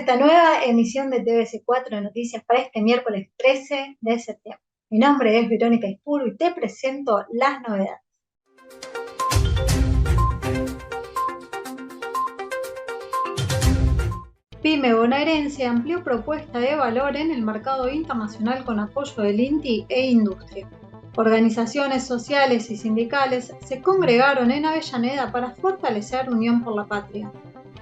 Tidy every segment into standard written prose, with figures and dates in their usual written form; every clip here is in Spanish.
esta nueva emisión de TVC4 Noticias para este miércoles 13 de septiembre. Mi nombre es Verónica Ispuro y te presento las novedades. PYME bonaerense amplió propuesta de valor en el mercado internacional con apoyo del INTI e Industria. Organizaciones sociales y sindicales se congregaron en Avellaneda para fortalecer Unión por la Patria.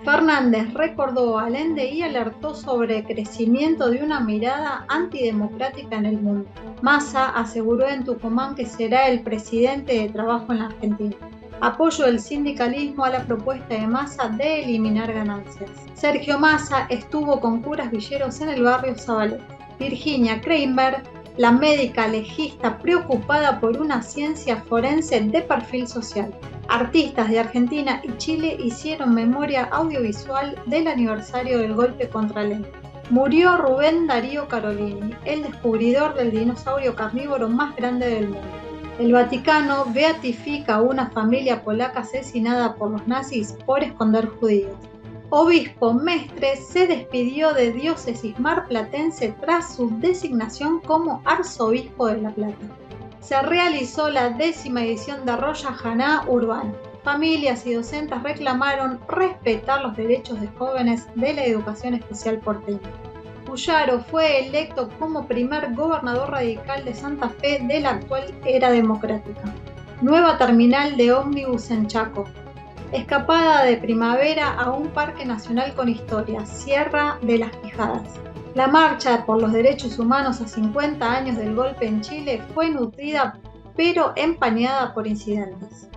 Fernández recordó a Allende y alertó sobre el crecimiento de una mirada antidemocrática en el mundo. Massa aseguró en Tucumán que será el presidente de Trabajo en la Argentina. Apoyo del sindicalismo a la propuesta de Massa de eliminar ganancias. Sergio Massa estuvo con curas villeros en el barrio Zabaleta. Virginia Kreinberg, la médica legista preocupada por una ciencia forense de perfil social. Artistas de Argentina y Chile hicieron memoria audiovisual del aniversario del golpe contra Allende. Murió Rubén Darío Carolini, el descubridor del dinosaurio carnívoro más grande del mundo. El Vaticano beatifica a una familia polaca asesinada por los nazis por esconder judíos. Obispo Mestre se despidió de diócesis marplatense tras su designación como arzobispo de La Plata. Se realizó la 10ª edición de Roya Haná Urbana. Familias y docentes reclamaron respetar los derechos de jóvenes de la educación especial porteña. Puyaro fue electo como primer gobernador radical de Santa Fe de la actual era democrática. Nueva terminal de ómnibus en Chaco. Escapada de primavera a un parque nacional con historia, Sierra de las Quijadas. La marcha por los derechos humanos a 50 años del golpe en Chile fue nutrida pero empañada por incidentes.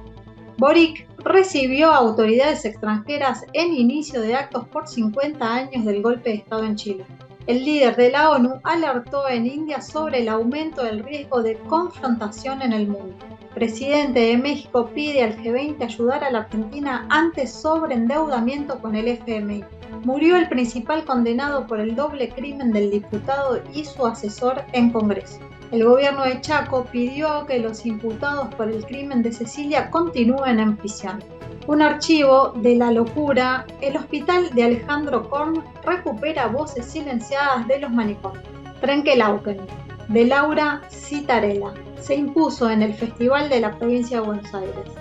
Boric recibió a autoridades extranjeras en inicio de actos por 50 años del golpe de Estado en Chile. El líder de la ONU alertó en India sobre el aumento del riesgo de confrontación en el mundo. Presidente de México pide al G20 ayudar a la Argentina ante sobreendeudamiento con el FMI. Murió el principal condenado por el doble crimen del diputado y su asesor en Congreso. El gobierno de Chaco pidió que los imputados por el crimen de Cecilia continúen en prisión. Un archivo de la locura, el hospital de Alejandro Korn recupera voces silenciadas de los manicomios. Trenkelauken, de Laura Citarella, se impuso en el Festival de la Provincia de Buenos Aires.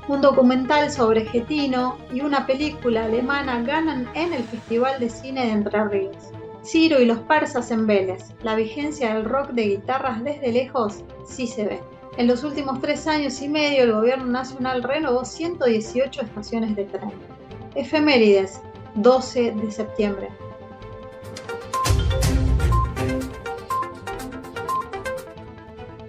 Un documental sobre Getino y una película alemana ganan en el Festival de Cine de Entre Ríos. Ciro y los persas en Vélez, la vigencia del rock de guitarras desde lejos sí se ve. En los últimos 3 años y medio el gobierno nacional renovó 118 estaciones de tren. Efemérides, 12 de septiembre.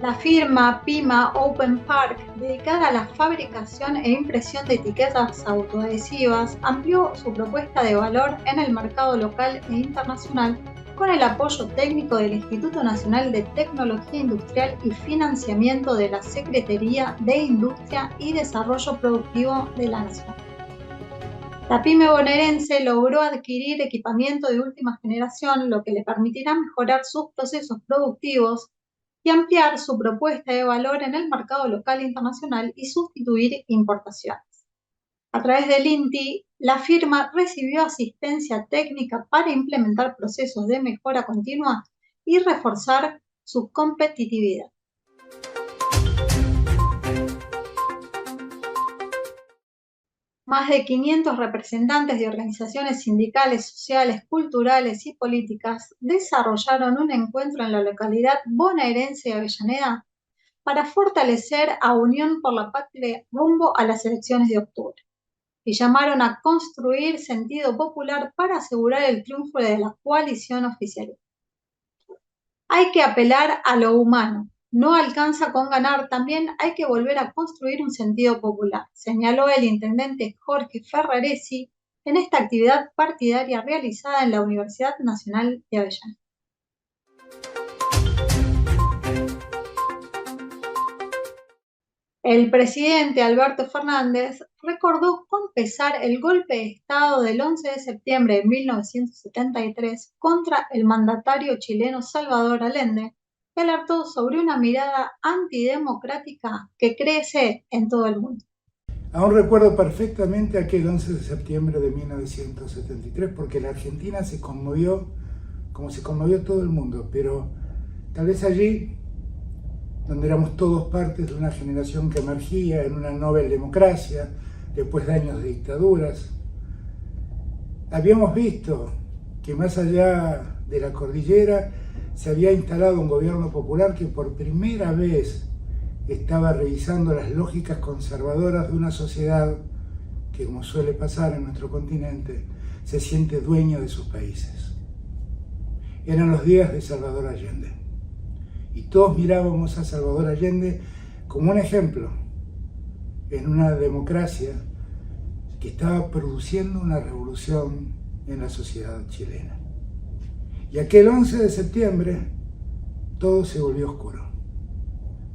La firma Pima Open Park, dedicada a la fabricación e impresión de etiquetas autoadhesivas, amplió su propuesta de valor en el mercado local e internacional con el apoyo técnico del Instituto Nacional de Tecnología Industrial y financiamiento de la Secretaría de Industria y Desarrollo Productivo de la Nación. La pyme bonaerense logró adquirir equipamiento de última generación, lo que le permitirá mejorar sus procesos productivos y ampliar su propuesta de valor en el mercado local e internacional y sustituir importaciones. A través del INTI, la firma recibió asistencia técnica para implementar procesos de mejora continua y reforzar su competitividad. Más de 500 representantes de organizaciones sindicales, sociales, culturales y políticas desarrollaron un encuentro en la localidad bonaerense de Avellaneda para fortalecer a Unión por la Patria rumbo a las elecciones de octubre, y llamaron a construir sentido popular para asegurar el triunfo de la coalición oficial. Hay que apelar a lo humano, no alcanza con ganar, también hay que volver a construir un sentido popular, señaló el intendente Jorge Ferraresi en esta actividad partidaria realizada en la Universidad Nacional de Avellaneda. El presidente Alberto Fernández recordó con pesar el golpe de Estado del 11 de septiembre de 1973 contra el mandatario chileno Salvador Allende y alertó sobre una mirada antidemocrática que crece en todo el mundo. Aún recuerdo perfectamente aquel 11 de septiembre de 1973 porque la Argentina se conmovió como se conmovió todo el mundo, pero tal vez allí, donde éramos todos partes de una generación que emergía en una nueva democracia después de años de dictaduras, habíamos visto que más allá de la cordillera se había instalado un gobierno popular que por primera vez estaba revisando las lógicas conservadoras de una sociedad que, como suele pasar en nuestro continente, se siente dueño de sus países. Eran los días de Salvador Allende. Y todos mirábamos a Salvador Allende como un ejemplo en una democracia que estaba produciendo una revolución en la sociedad chilena. Y aquel 11 de septiembre todo se volvió oscuro.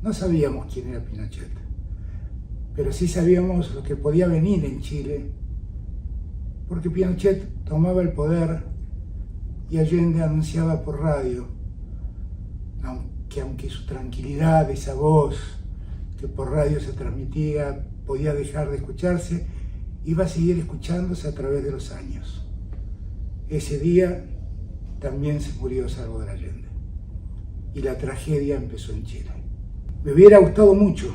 No sabíamos quién era Pinochet, pero sí sabíamos lo que podía venir en Chile, porque Pinochet tomaba el poder y Allende anunciaba por radio, aunque su tranquilidad, esa voz que por radio se transmitía, podía dejar de escucharse, iba a seguir escuchándose a través de los años. Ese día también se murió Salvador Allende y la tragedia empezó en Chile. Me hubiera gustado mucho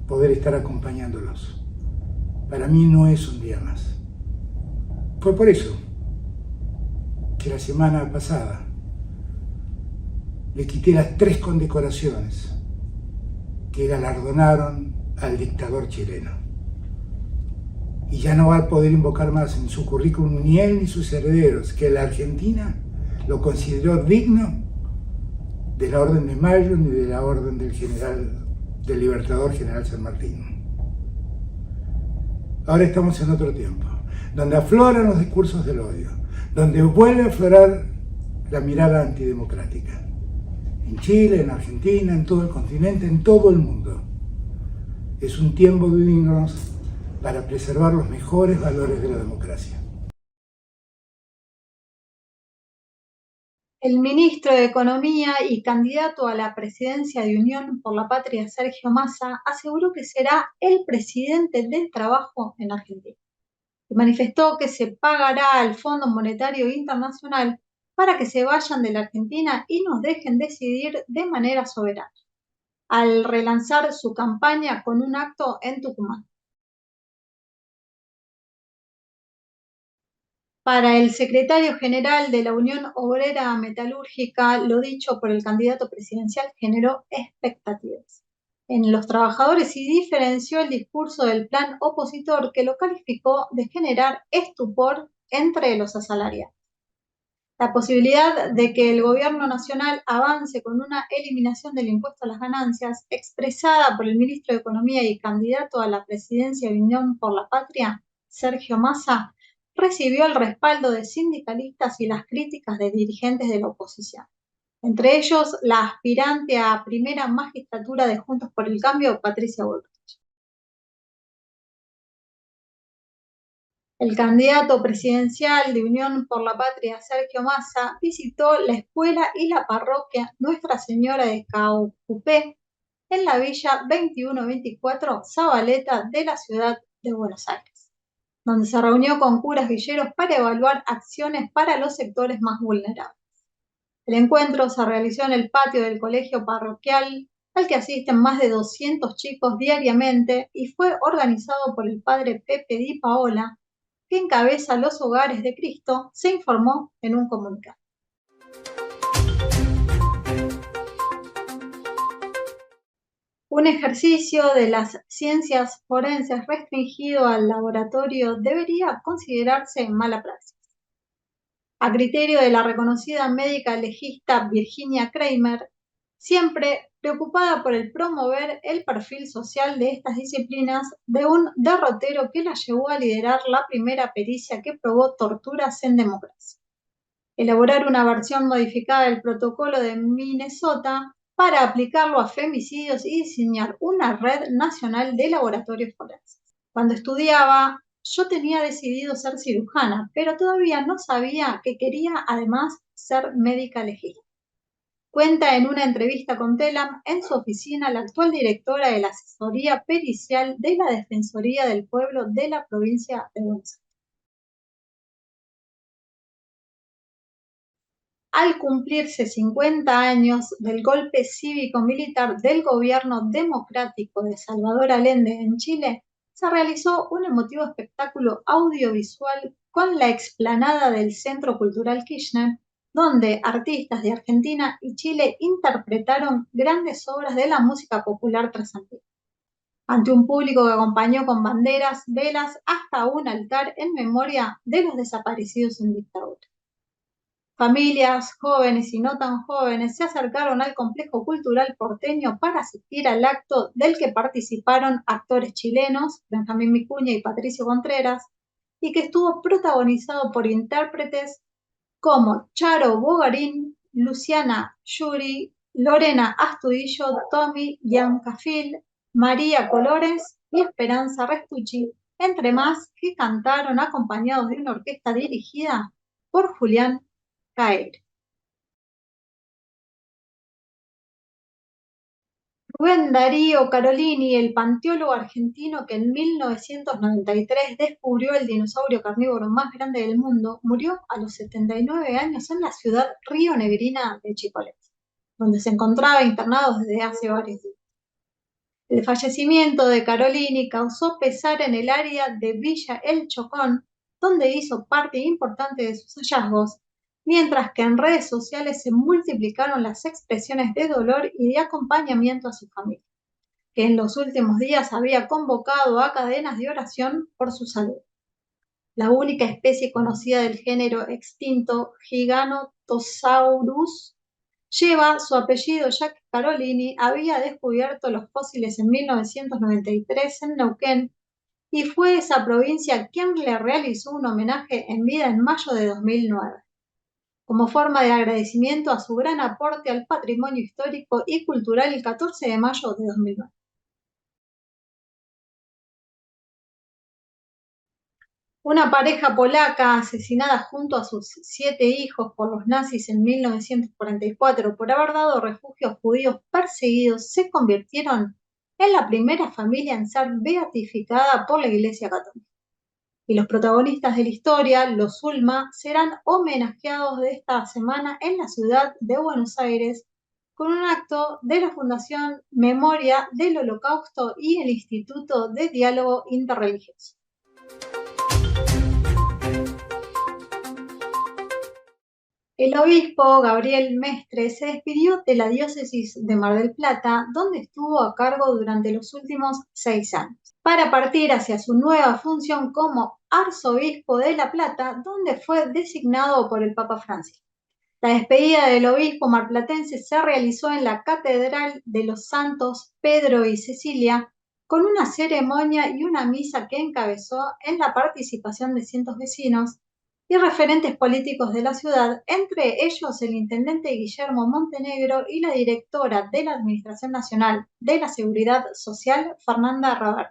poder estar acompañándolos. Para mí no es un día más. Fue por eso que la semana pasada le quité las 3 condecoraciones que galardonaron al dictador chileno. Y ya no va a poder invocar más en su currículum ni él ni sus herederos, que la Argentina lo consideró digno de la Orden de Mayo ni de la Orden del Libertador General San Martín. Ahora estamos en otro tiempo, donde afloran los discursos del odio, donde vuelve a aflorar la mirada antidemocrática. En Chile, en Argentina, en todo el continente, en todo el mundo. Es un tiempo de unirnos para preservar los mejores valores de la democracia. El ministro de Economía y candidato a la presidencia de Unión por la Patria, Sergio Massa, aseguró que será el presidente del trabajo en Argentina. Y manifestó que se pagará al Fondo Monetario Internacional para que se vayan de la Argentina y nos dejen decidir de manera soberana, al relanzar su campaña con un acto en Tucumán. Para el secretario general de la Unión Obrera Metalúrgica, lo dicho por el candidato presidencial generó expectativas en los trabajadores y diferenció el discurso del plan opositor que lo calificó de generar estupor entre los asalariados. La posibilidad de que el gobierno nacional avance con una eliminación del impuesto a las ganancias, expresada por el ministro de Economía y candidato a la presidencia de Unión por la Patria, Sergio Massa, recibió el respaldo de sindicalistas y las críticas de dirigentes de la oposición. Entre ellos, la aspirante a primera magistratura de Juntos por el Cambio, Patricia Bullrich. El candidato presidencial de Unión por la Patria, Sergio Massa, visitó la escuela y la parroquia Nuestra Señora de Caucupé en la Villa 2124 Zabaleta de la ciudad de Buenos Aires, donde se reunió con curas villeros para evaluar acciones para los sectores más vulnerables. El encuentro se realizó en el patio del colegio parroquial, al que asisten más de 200 chicos diariamente y fue organizado por el padre Pepe Di Paola, que encabeza los Hogares de Cristo, se informó en un comunicado. Un ejercicio de las ciencias forenses restringido al laboratorio debería considerarse mala praxis. A criterio de la reconocida médica legista Virginia Kramer, siempre preocupada por el promover el perfil social de estas disciplinas, de un derrotero que la llevó a liderar la primera pericia que probó torturas en democracia. Elaborar una versión modificada del protocolo de Minnesota para aplicarlo a femicidios y diseñar una red nacional de laboratorios forenses. Cuando estudiaba, yo tenía decidido ser cirujana, pero todavía no sabía que quería además ser médica legista. Cuenta en una entrevista con Telam en su oficina la actual directora de la asesoría pericial de la Defensoría del Pueblo de la provincia de Buenos Aires. Al cumplirse 50 años del golpe cívico-militar del gobierno democrático de Salvador Allende en Chile, se realizó un emotivo espectáculo audiovisual con la explanada del Centro Cultural Kirchner, donde artistas de Argentina y Chile interpretaron grandes obras de la música popular trasandina, ante un público que acompañó con banderas, velas, hasta un altar en memoria de los desaparecidos en dictadura. Familias, jóvenes y no tan jóvenes se acercaron al complejo cultural porteño para asistir al acto del que participaron actores chilenos, Benjamín Vicuña y Patricio Contreras, y que estuvo protagonizado por intérpretes como Charo Bogarín, Luciana Yuri, Lorena Astudillo, Tommy Giancafil, María Colores y Esperanza Restucci, entre más, que cantaron acompañados de una orquesta dirigida por Julián Caer. Rubén Darío Carolini, el panteólogo argentino que en 1993 descubrió el dinosaurio carnívoro más grande del mundo, murió a los 79 años en la ciudad rionegrina de Chipolete, donde se encontraba internado desde hace varios días. El fallecimiento de Carolini causó pesar en el área de Villa El Chocón, donde hizo parte importante de sus hallazgos, mientras que en redes sociales se multiplicaron las expresiones de dolor y de acompañamiento a su familia, que en los últimos días había convocado a cadenas de oración por su salud. La única especie conocida del género extinto Giganotosaurus lleva su apellido, ya que Carolini había descubierto los fósiles en 1993 en Neuquén, y fue esa provincia quien le realizó un homenaje en vida en mayo de 2009, como forma de agradecimiento a su gran aporte al patrimonio histórico y cultural el 14 de mayo de 2009. Una pareja polaca asesinada junto a sus 7 hijos por los nazis en 1944 por haber dado refugio a judíos perseguidos se convirtieron en la primera familia en ser beatificada por la Iglesia Católica. Y los protagonistas de la historia, los Ulma, serán homenajeados de esta semana en la ciudad de Buenos Aires con un acto de la Fundación Memoria del Holocausto y el Instituto de Diálogo Interreligioso. El obispo Gabriel Mestre se despidió de la diócesis de Mar del Plata, donde estuvo a cargo durante los últimos 6 años, para partir hacia su nueva función como arzobispo de La Plata, donde fue designado por el Papa Francisco. La despedida del obispo marplatense se realizó en la Catedral de los Santos Pedro y Cecilia, con una ceremonia y una misa que encabezó en la participación de cientos de vecinos y referentes políticos de la ciudad, entre ellos el intendente Guillermo Montenegro y la directora de la Administración Nacional de la Seguridad Social, Fernanda Robert.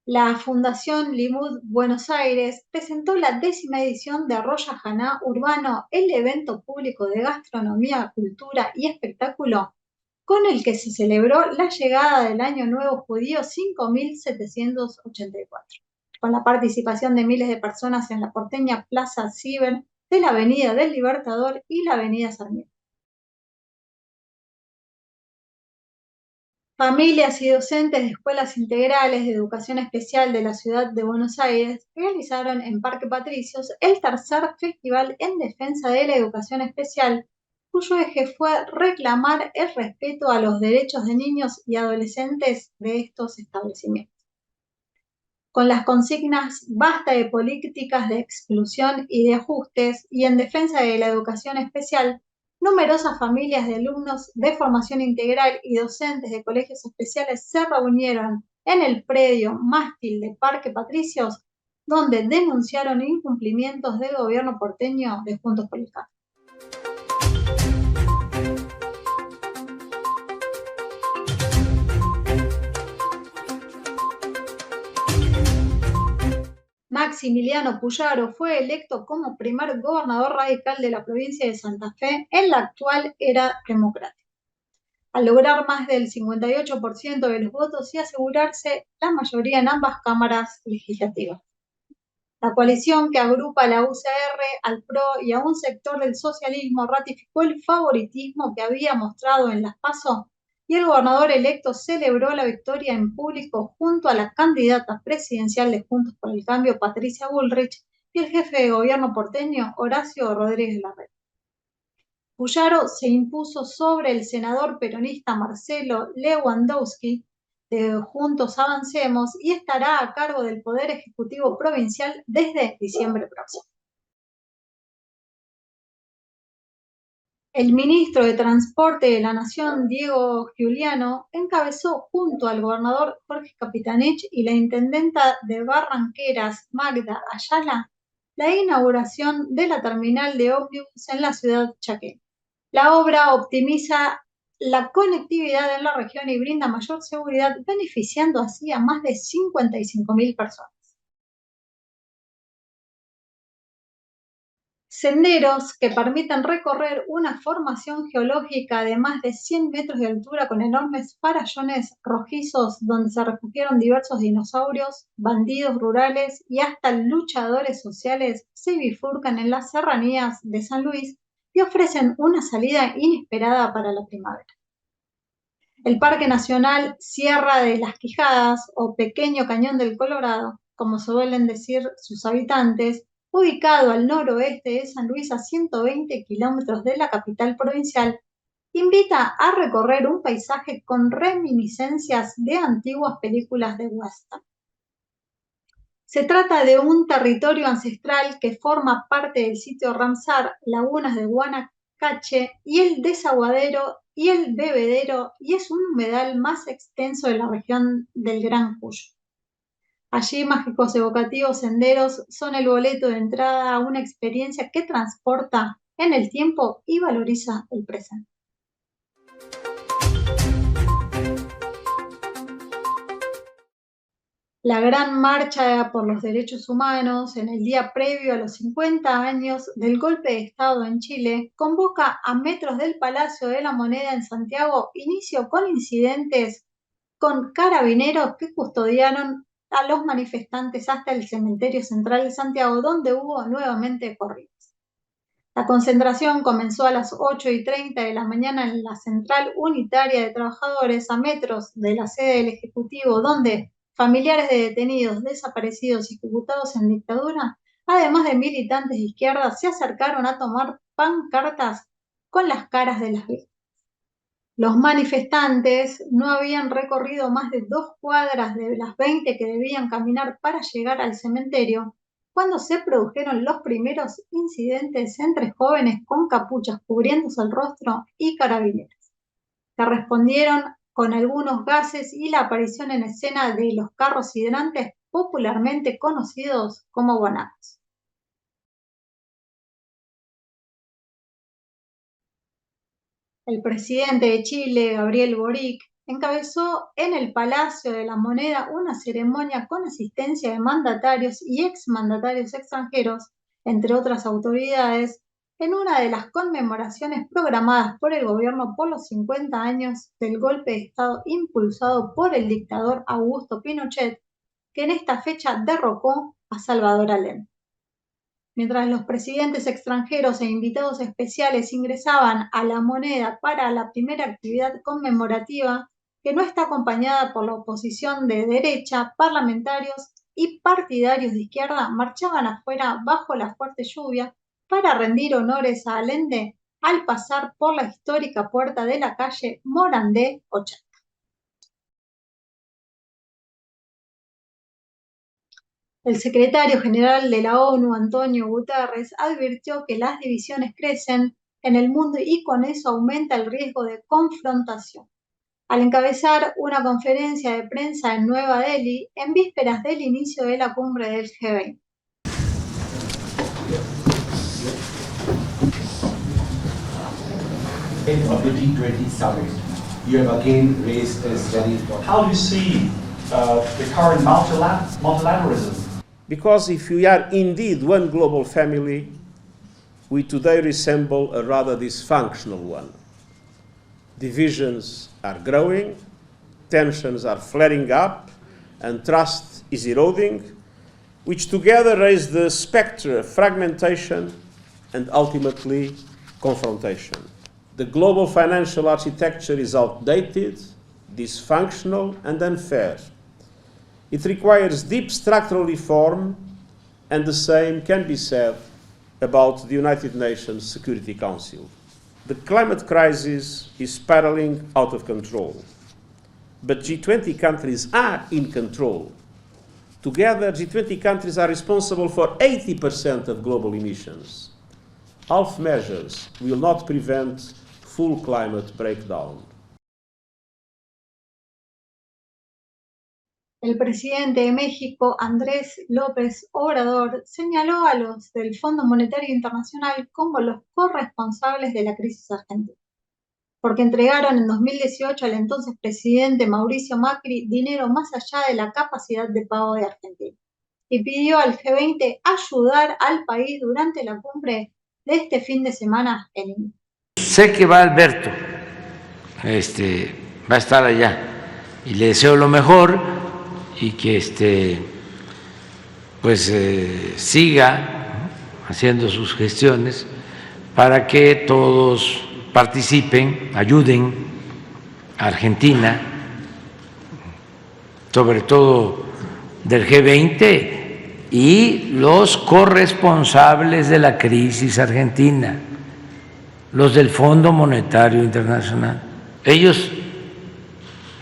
La Fundación Limud Buenos Aires presentó la 10ª edición de Roya Haná Urbano, el evento público de gastronomía, cultura y espectáculo con el que se celebró la llegada del Año Nuevo Judío 5784, con la participación de miles de personas en la porteña Plaza Ciber de la Avenida del Libertador y la Avenida Sarmiento. Familias y docentes de escuelas integrales de educación especial de la ciudad de Buenos Aires realizaron en Parque Patricios el tercer festival en defensa de la educación especial, cuyo eje fue reclamar el respeto a los derechos de niños y adolescentes de estos establecimientos. Con las consignas "Basta de políticas de exclusión y de ajustes" y "En defensa de la educación especial", numerosas familias de alumnos de formación integral y docentes de colegios especiales se reunieron en el predio mástil de Parque Patricios, donde denunciaron incumplimientos del gobierno porteño de Juntos por el Cambio. Maximiliano Puyaro fue electo como primer gobernador radical de la provincia de Santa Fe en la actual era democrática, al lograr más del 58% de los votos y asegurarse la mayoría en ambas cámaras legislativas. La coalición que agrupa a la UCR, al PRO y a un sector del socialismo ratificó el favoritismo que había mostrado en las PASO y el gobernador electo celebró la victoria en público junto a la candidata presidencial de Juntos por el Cambio, Patricia Bullrich, y el jefe de gobierno porteño, Horacio Rodríguez Larreta. Puyaro se impuso sobre el senador peronista Marcelo Lewandowski de Juntos Avancemos y estará a cargo del Poder Ejecutivo Provincial desde diciembre próximo. El ministro de Transporte de la Nación, Diego Giuliano, encabezó junto al gobernador Jorge Capitanich y la intendenta de Barranqueras, Magda Ayala, la inauguración de la terminal de ómnibus en la ciudad chaqueña. La obra optimiza la conectividad en la región y brinda mayor seguridad, beneficiando así a más de 55.000 personas. Senderos que permiten recorrer una formación geológica de más de 100 metros de altura con enormes farallones rojizos donde se refugiaron diversos dinosaurios, bandidos rurales y hasta luchadores sociales se bifurcan en las serranías de San Luis y ofrecen una salida inesperada para la primavera. El Parque Nacional Sierra de las Quijadas, o Pequeño Cañón del Colorado, como suelen decir sus habitantes, ubicado al noroeste de San Luis a 120 kilómetros de la capital provincial, invita a recorrer un paisaje con reminiscencias de antiguas películas de western. Se trata de un territorio ancestral que forma parte del sitio Ramsar, lagunas de Guanacache y el desaguadero y el bebedero, y es un humedal más extenso de la región del Gran Cuyo. Allí mágicos evocativos senderos son el boleto de entrada a una experiencia que transporta en el tiempo y valoriza el presente. La Gran Marcha por los Derechos Humanos, en el día previo a los 50 años del golpe de Estado en Chile, convoca a metros del Palacio de la Moneda en Santiago, inicio con incidentes con carabineros que custodiaron a los manifestantes hasta el cementerio central de Santiago, donde hubo nuevamente corridas. La concentración comenzó a las 8:30 de la mañana en la Central Unitaria de Trabajadores, a metros de la sede del Ejecutivo, donde familiares de detenidos, desaparecidos y ejecutados en dictadura, además de militantes de izquierda, se acercaron a tomar pancartas con las caras de las víctimas. Los manifestantes no habían recorrido más de 2 cuadras de las 20 que debían caminar para llegar al cementerio, cuando se produjeron los primeros incidentes entre jóvenes con capuchas cubriéndose el rostro y carabineros, que respondieron con algunos gases y la aparición en escena de los carros hidrantes, popularmente conocidos como guanacos. El presidente de Chile, Gabriel Boric, encabezó en el Palacio de la Moneda una ceremonia con asistencia de mandatarios y exmandatarios extranjeros, entre otras autoridades, en una de las conmemoraciones programadas por el gobierno por los 50 años del golpe de Estado impulsado por el dictador Augusto Pinochet, que en esta fecha derrocó a Salvador Allende. Mientras los presidentes extranjeros e invitados especiales ingresaban a la Moneda para la primera actividad conmemorativa, que no está acompañada por la oposición de derecha, parlamentarios y partidarios de izquierda, marchaban afuera bajo la fuerte lluvia para rendir honores a Allende al pasar por la histórica puerta de la calle Morandé 80. El secretario general de la ONU, Antonio Guterres, advirtió que las divisiones crecen en el mundo y con eso aumenta el riesgo de confrontación, al encabezar una conferencia de prensa en Nueva Delhi en vísperas del inicio de la cumbre del G20. Of the G20 summit, you have again raised a study. How do you see the current multilateralism? Because if we are indeed one global family, we today resemble a rather dysfunctional one. Divisions are growing, tensions are flaring up, and trust is eroding, which together raise the spectre of fragmentation and ultimately confrontation. The global financial architecture is outdated, dysfunctional, and unfair. It requires deep structural reform, and the same can be said about the United Nations Security Council. The climate crisis is spiraling out of control, but G20 countries are in control. Together, G20 countries are responsible for 80% of global emissions. Half measures will not prevent full climate breakdown. El presidente de México, Andrés López Obrador, señaló a los del Fondo Monetario Internacional como los corresponsables de la crisis argentina, porque entregaron en 2018 al entonces presidente Mauricio Macri dinero más allá de la capacidad de pago de Argentina, y pidió al G20 ayudar al país durante la cumbre de este fin de semana en Lima. Sé que va Alberto, va a estar allá, y le deseo lo mejor y que siga haciendo sus gestiones para que todos participen, ayuden a Argentina, sobre todo del G20 y los corresponsables de la crisis argentina, los del Fondo Monetario Internacional. Ellos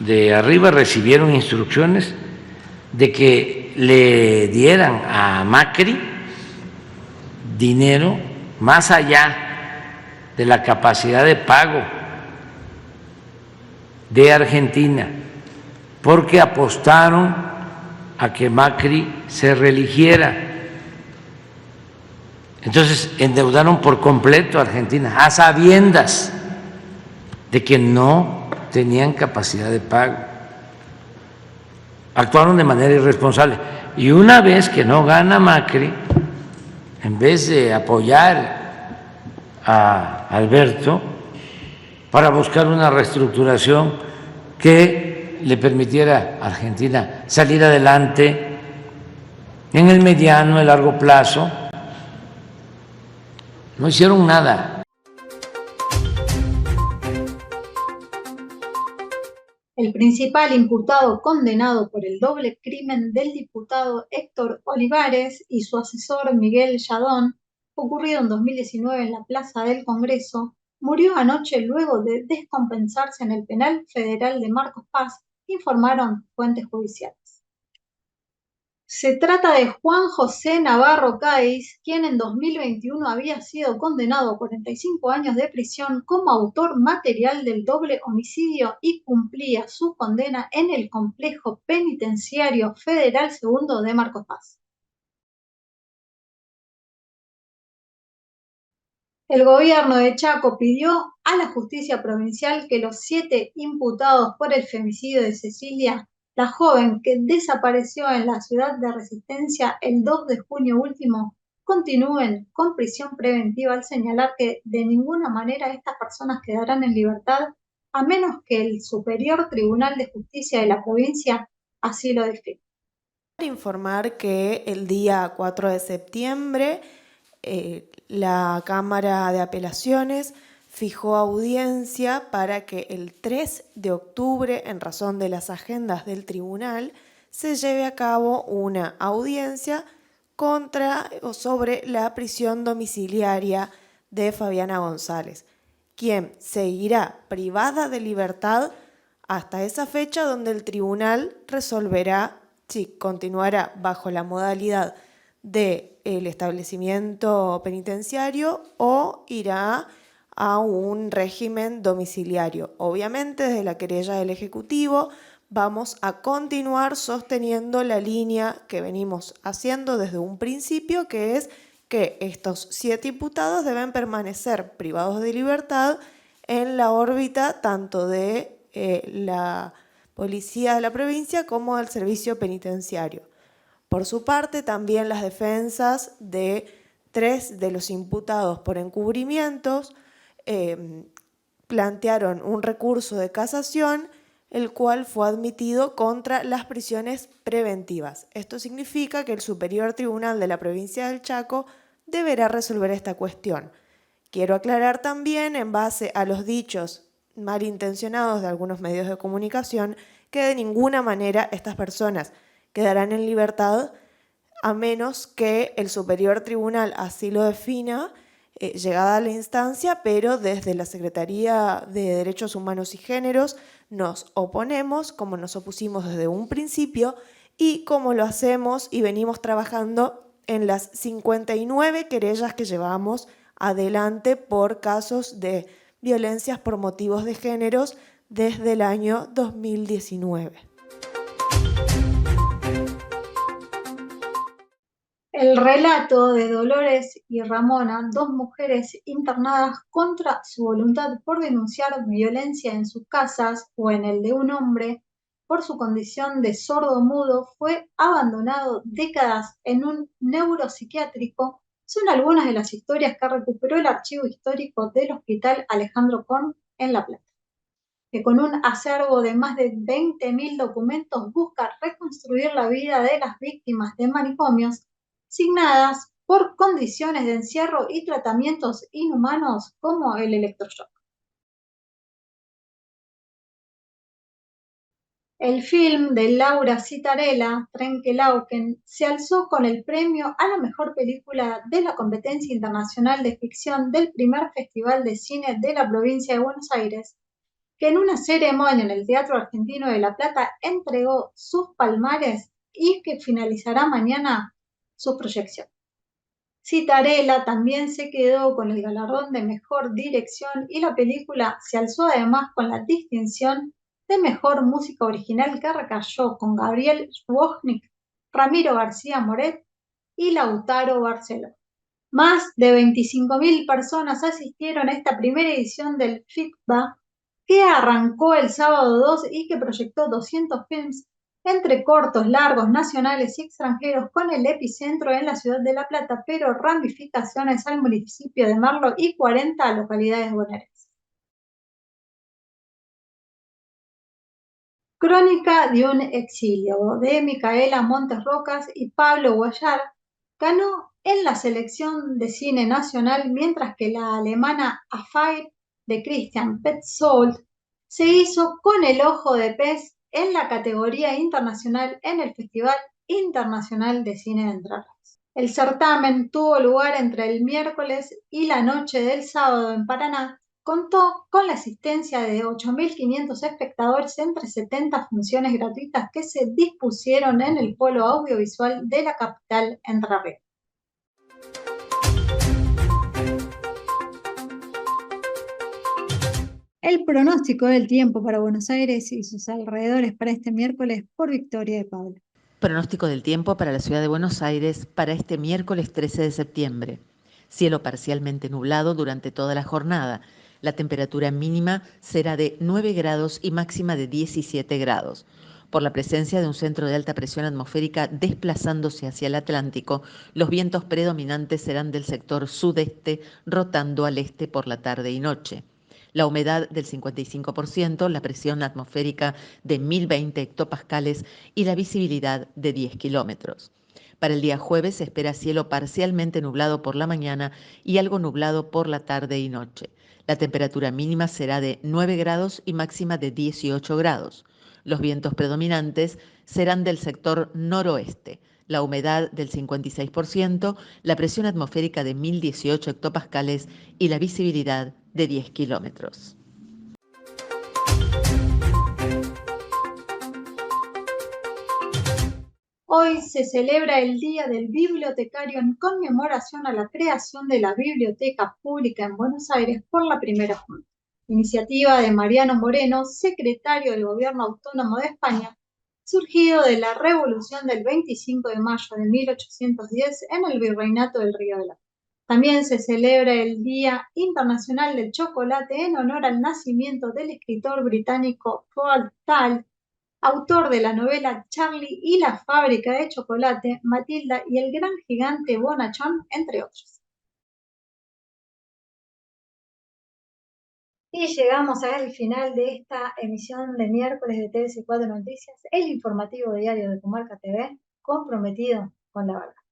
de arriba recibieron instrucciones de que le dieran a Macri dinero más allá de la capacidad de pago de Argentina, porque apostaron a que Macri se reeligiera. Entonces endeudaron por completo a Argentina, a sabiendas de que no tenían capacidad de pago. Actuaron de manera irresponsable. Y una vez que no gana Macri, en vez de apoyar a Alberto para buscar una reestructuración que le permitiera a Argentina salir adelante en el mediano y largo plazo, no hicieron nada. El principal imputado condenado por el doble crimen del diputado Héctor Olivares y su asesor Miguel Yadón, ocurrido en 2019 en la Plaza del Congreso, murió anoche luego de descompensarse en el penal federal de Marcos Paz, informaron fuentes judiciales. Se trata de Juan José Navarro Cáiz, quien en 2021 había sido condenado a 45 años de prisión como autor material del doble homicidio y cumplía su condena en el Complejo Penitenciario Federal II de Marcos Paz. El gobierno de Chaco pidió a la justicia provincial que los 7 imputados por el femicidio de Cecilia, la joven que desapareció en la ciudad de Resistencia el 2 de junio último, continúen con prisión preventiva, al señalar que de ninguna manera estas personas quedarán en libertad a menos que el Superior Tribunal de Justicia de la provincia así lo defina. Informar que el día 4 de septiembre la Cámara de Apelaciones fijó audiencia para que el 3 de octubre, en razón de las agendas del tribunal, se lleve a cabo una audiencia contra o sobre la prisión domiciliaria de Fabiana González, quien seguirá privada de libertad hasta esa fecha, donde el tribunal resolverá si continuará bajo la modalidad del establecimiento penitenciario o irá a un régimen domiciliario. Obviamente, desde la querella del Ejecutivo vamos a continuar sosteniendo la línea que venimos haciendo desde un principio, que es que estos 7 imputados deben permanecer privados de libertad en la órbita tanto de la policía de la provincia como del servicio penitenciario. Por su parte, también las defensas de 3 de los imputados por encubrimientos plantearon un recurso de casación, el cual fue admitido contra las prisiones preventivas. Esto significa que el Superior Tribunal de la Provincia del Chaco deberá resolver esta cuestión. Quiero aclarar también, en base a los dichos malintencionados de algunos medios de comunicación, que de ninguna manera estas personas quedarán en libertad a menos que el Superior Tribunal así lo defina, llegada la instancia, pero desde la Secretaría de Derechos Humanos y Géneros nos oponemos, como nos opusimos desde un principio y como lo hacemos y venimos trabajando en las 59 querellas que llevamos adelante por casos de violencias por motivos de géneros desde el año 2019. El relato de Dolores y Ramona, 2 mujeres internadas contra su voluntad por denunciar violencia en sus casas o en el de un hombre por su condición de sordo-mudo, fue abandonado décadas en un neuropsiquiátrico, son algunas de las historias que recuperó el archivo histórico del Hospital Alejandro Korn en La Plata, que con un acervo de más de 20.000 documentos busca reconstruir la vida de las víctimas de manicomios signadas por condiciones de encierro y tratamientos inhumanos como el electroshock. El film de Laura Citarella, Trenkelauken, se alzó con el premio a la mejor película de la competencia internacional de ficción del primer Festival de Cine de la provincia de Buenos Aires, que en una ceremonia en el Teatro Argentino de La Plata entregó sus palmares y que finalizará mañana su proyección. Citarella también se quedó con el galardón de mejor dirección y la película se alzó además con la distinción de mejor música original que recayó con Gabriel Schwojnik, Ramiro García Moret y Lautaro Barceló. Más de 25.000 personas asistieron a esta primera edición del FICBA, que arrancó el sábado 2 y que proyectó 200 films entre cortos, largos, nacionales y extranjeros, con el epicentro en la ciudad de La Plata, pero ramificaciones al municipio de Merlo y 40 localidades bonaerenses. Crónica de un exilio, de Micaela Montes Rocas y Pablo Guayar, ganó en la selección de cine nacional, mientras que la alemana Affair de Christian Petzold se hizo con el ojo de pez en la categoría internacional en el Festival Internacional de Cine de Entre Ríos. El certamen tuvo lugar entre el miércoles y la noche del sábado en Paraná. Contó con la asistencia de 8.500 espectadores entre 70 funciones gratuitas que se dispusieron en el polo audiovisual de la capital entrerriana. El pronóstico del tiempo para Buenos Aires y sus alrededores para este miércoles por Victoria de Pablo. Pronóstico del tiempo para la ciudad de Buenos Aires para este miércoles 13 de septiembre. Cielo parcialmente nublado durante toda la jornada. La temperatura mínima será de 9 grados y máxima de 17 grados. Por la presencia de un centro de alta presión atmosférica desplazándose hacia el Atlántico, los vientos predominantes serán del sector sudeste, rotando al este por la tarde y noche. La humedad del 55%, la presión atmosférica de 1020 hectopascales y la visibilidad de 10 kilómetros. Para el día jueves se espera cielo parcialmente nublado por la mañana y algo nublado por la tarde y noche. La temperatura mínima será de 9 grados y máxima de 18 grados. Los vientos predominantes serán del sector noroeste. La humedad del 56%, la presión atmosférica de 1018 hectopascales y la visibilidad de 10 kilómetros. Hoy se celebra el Día del Bibliotecario en conmemoración a la creación de la Biblioteca Pública en Buenos Aires por la primera Junta. Iniciativa de Mariano Moreno, secretario del Gobierno Autónomo de España, surgido de la Revolución del 25 de mayo de 1810 en el Virreinato del Río de la Plata. También se celebra el Día Internacional del Chocolate en honor al nacimiento del escritor británico Roald Dahl, autor de la novela Charlie y la fábrica de chocolate, Matilda y el gran gigante bonachón, entre otros. Y llegamos al final de esta emisión de miércoles de TVC4 Noticias, el informativo diario de Comarca TV, comprometido con la verdad.